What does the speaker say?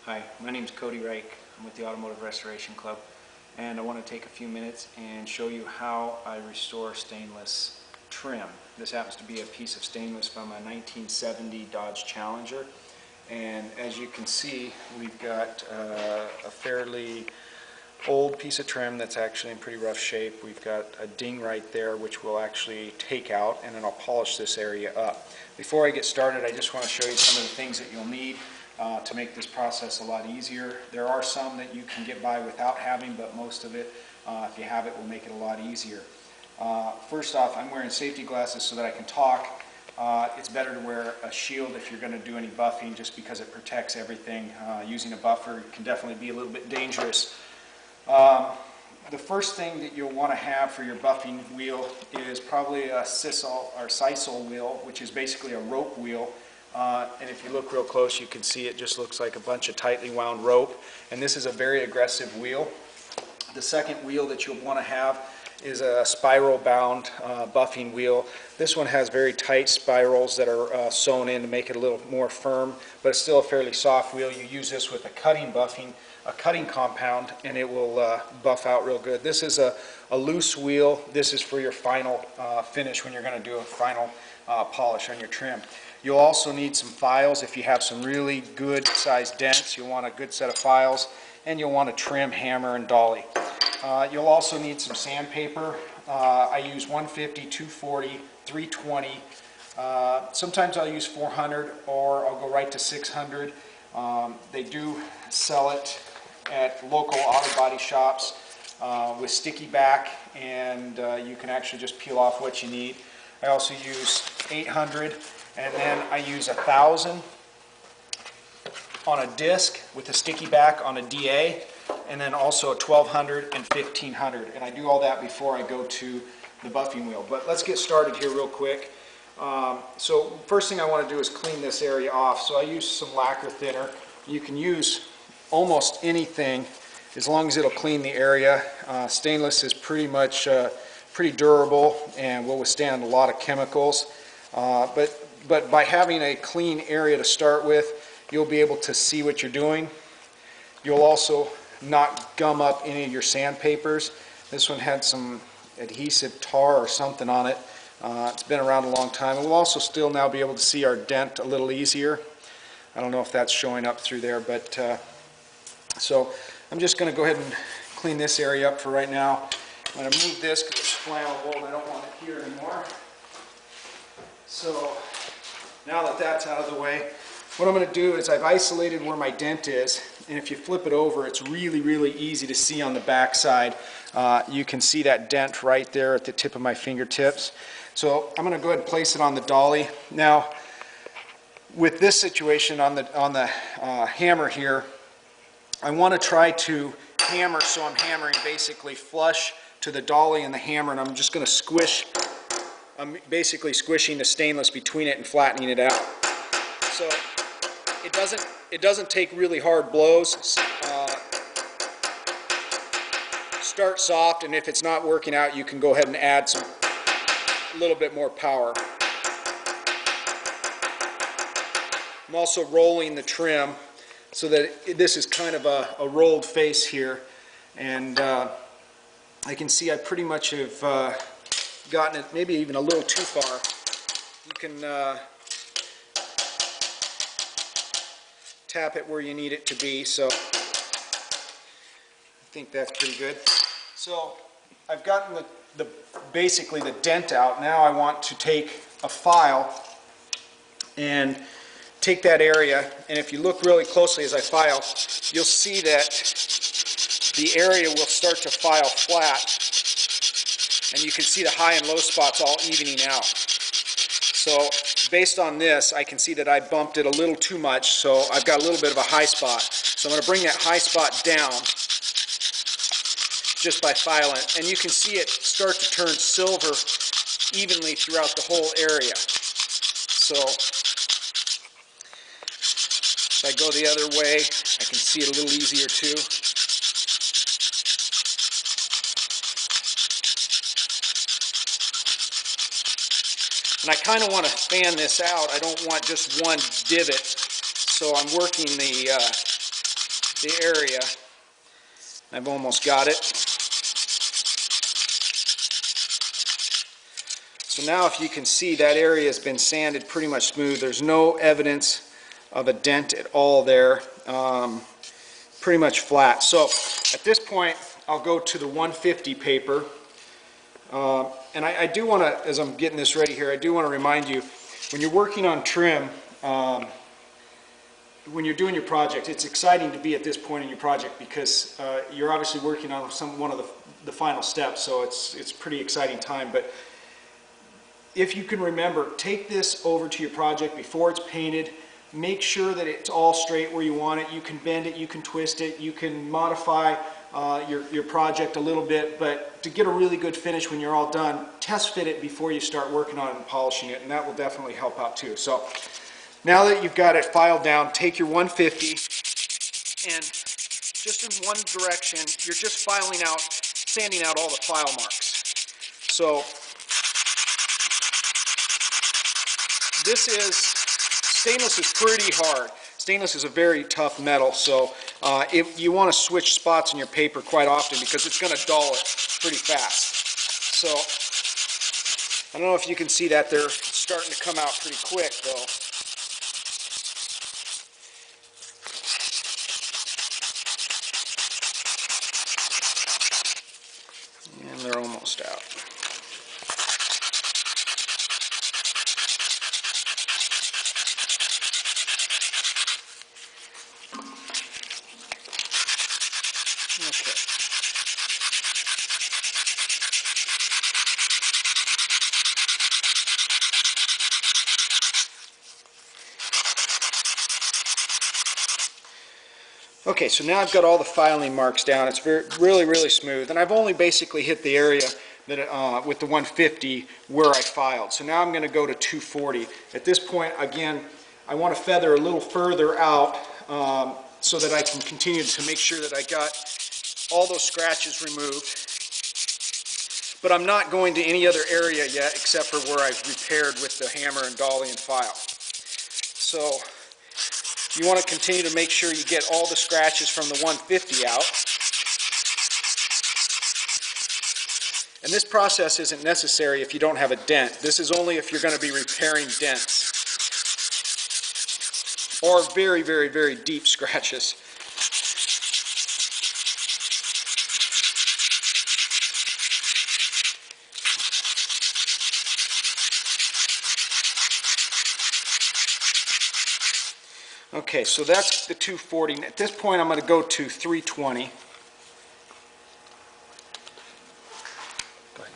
Hi, my name is Cody Reich. I'm with the Automotive Restoration Club, and I want to take a few minutes and show you how I restore stainless trim. This happens to be a piece of stainless from a 1970 Dodge Challenger, and as you can see, we've got a fairly old piece of trim that's actually in pretty rough shape. We've got a ding right there which we'll actually take out, and then I'll polish this area up. Before I get started, I just want to show you some of the things that you'll need to make this process a lot easier. There are some that you can get by without having, but most of it, if you have it, will make it a lot easier. First off, I'm wearing safety glasses so that I can talk. It's better to wear a shield if you're going to do any buffing, just because it protects everything. Using a buffer can definitely be a little bit dangerous. The first thing that you'll want to have for your buffing wheel is probably a sisal wheel, which is basically a rope wheel. And if you look real close, you can see it just looks like a bunch of tightly wound rope. And this is a very aggressive wheel. The second wheel that you'll want to have is a spiral bound buffing wheel. This one has very tight spirals that are sewn in to make it a little more firm, but it's still a fairly soft wheel. You use this with a cutting compound, and it will buff out real good. This is a loose wheel. This is for your final finish when you're going to do a final polish on your trim. You'll also need some files. If you have some really good sized dents, you'll want a good set of files, and you'll want a trim hammer and dolly. You'll also need some sandpaper. I use 150, 240, 320. Sometimes I'll use 400, or I'll go right to 600. They do sell it at local auto body shops with sticky back, and you can actually just peel off what you need. I also use 800, and then I use 1000 on a disc with a sticky back on a DA, and then also 1200 and 1500, and I do all that before I go to the buffing wheel. But let's get started here real quick. So first thing I want to do is clean this area off. So I use some lacquer thinner. You can use almost anything as long as it'll clean the area. Stainless is pretty much pretty durable and will withstand a lot of chemicals. But by having a clean area to start with, you'll be able to see what you're doing. You'll also not gum up any of your sandpapers. This one had some adhesive tar or something on it. It's been around a long time. And we'll also still now be able to see our dent a little easier. I don't know if that's showing up through there, but so I'm just going to go ahead and clean this area up for right now. I'm going to move this because it's flammable and I don't want it here anymore. So now that that's out of the way, what I'm going to do is I've isolated where my dent is, and if you flip it over, it's really, really easy to see on the back side. You can see that dent right there at the tip of my fingertips. So I'm going to go ahead and place it on the dolly. Now, with this situation on the hammer here, I want to try to hammer, so I'm hammering basically flush to the dolly and the hammer, and I'm just going to squish. I'm basically squishing the stainless between it and flattening it out. So it doesn't take really hard blows. Start soft, and if it's not working out, you can go ahead and add a little bit more power. I'm also rolling the trim so that this is kind of a rolled face here, and I can see I pretty much have gotten it maybe even a little too far. You can tap it where you need it to be, so I think that's pretty good. So I've gotten basically the dent out. Now I want to take a file and take that area, and if you look really closely as I file, you'll see that the area will start to file flat, and you can see the high and low spots all evening out. So based on this, I can see that I bumped it a little too much, so I've got a little bit of a high spot. So I'm going to bring that high spot down just by filing, and you can see it start to turn silver evenly throughout the whole area. So if I go the other way, I can see it a little easier too. And I kind of want to fan this out. I don't want just one divot, so I'm working the the area. I've almost got it. So now if you can see, that area has been sanded pretty much smooth. There's no evidence of a dent at all there. Pretty much flat. So at this point I'll go to the 150 paper. And I do want to, as I'm getting this ready here, I do want to remind you, when you're working on trim, when you're doing your project, it's exciting to be at this point in your project because you're obviously working on one of the final steps, so it's pretty exciting time. But if you can remember, take this over to your project before it's painted. Make sure that it's all straight where you want it. You can bend it, you can twist it, you can modify your project a little bit, but to get a really good finish when you're all done, test fit it before you start working on it and polishing it, and that will definitely help out too. So now that you've got it filed down, take your 150 and just in one direction, you're just sanding out all the file marks. So stainless is pretty hard. Stainless is a very tough metal, so if you want to switch spots in your paper quite often because it's going to dull it pretty fast. So I don't know if you can see that, they're starting to come out pretty quick though. And they're almost out. Okay. Okay, so now I've got all the filing marks down. It's really smooth, and I've only basically hit the area that with the 150 where I filed. So now I'm going to go to 240. At this point, again, I want to feather a little further out so that I can continue to make sure that I got all those scratches removed. But I'm not going to any other area yet except for where I've repaired with the hammer and dolly and file. So you want to continue to make sure you get all the scratches from the 150 out. And this process isn't necessary if you don't have a dent. This is only if you're going to be repairing dents or very deep scratches. Okay, so that's the 240. At this point, I'm going to go to 320. Go ahead.